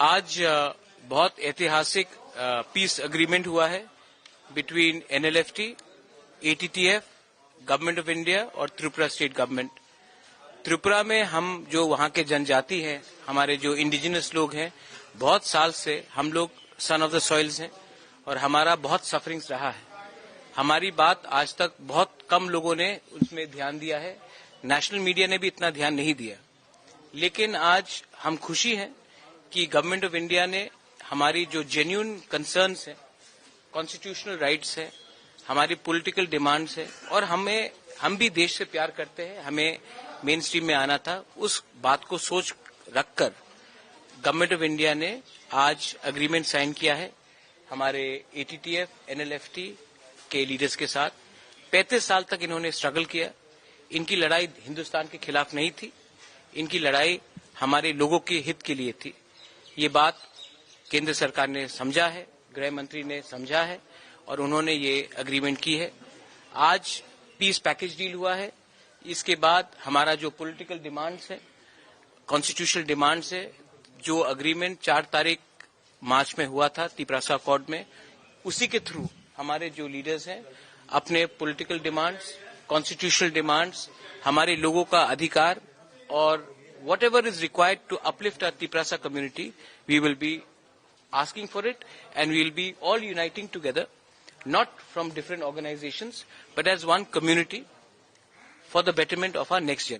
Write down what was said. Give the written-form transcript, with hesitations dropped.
आज बहुत ऐतिहासिक पीस एग्रीमेंट हुआ है between NLFT, ATTF, government of India और त्रिपुरा स्टेट गवर्नमेंट। त्रिपुरा में हम जो वहाँ के जनजाति हैं, हमारे जो इंडिजिनस लोग हैं, बहुत साल से हम लोग सन ऑफ द सॉइल्स हैं और हमारा बहुत सफरिंग्स रहा है। हमारी बात आज तक बहुत कम लोगों ने उसमें ध्यान दिया है, नेशनल मीडिया ने भी इतना ध्यान नहीं दिया। लेकिन आज हम खुशी हैं कि गवर्नमेंट ऑफ इंडिया ने हमारी जो जेन्युइन कंसर्न्स हैं, कॉन्स्टिट्यूशनल राइट्स हैं, हमारी पॉलिटिकल डिमांड्स हैं और हम भी देश से प्यार करते हैं, हमें मेन स्ट्रीम में आना था, उस बात को सोच रखकर गवर्नमेंट ऑफ इंडिया ने आज एग्रीमेंट साइन किया है हमारे ATTF, NLFT के लीडर्स के साथ। 35 साल तक इन्होंने स्ट्रगल किया। इनकी लड़ाई हिंदुस्तान के खिलाफ नहीं थी, इनकी लड़ाई हमारे लोगों के हित के लिए थी। ये बात केंद्र सरकार ने समझा है, गृह मंत्री ने समझा है और उन्होंने ये एग्रीमेंट की है। आज पीस पैकेज डील हुआ है। इसके बाद हमारा जो पॉलिटिकल डिमांड्स है, कॉन्स्टिट्यूशनल डिमांड्स है, जो एग्रीमेंट 4 तारीख मार्च में हुआ था तिप्रासा अकॉर्ड में, उसी के थ्रू हमारे जो लीडर्स हैं अपने पॉलिटिकल डिमांड्स, कॉन्स्टिट्यूशनल डिमांड्स, हमारे लोगों का अधिकार और whatever is required to uplift our Tiprasa community, we will be asking for it and we will be all uniting together, not from different organizations, but as one community for the betterment of our next generation.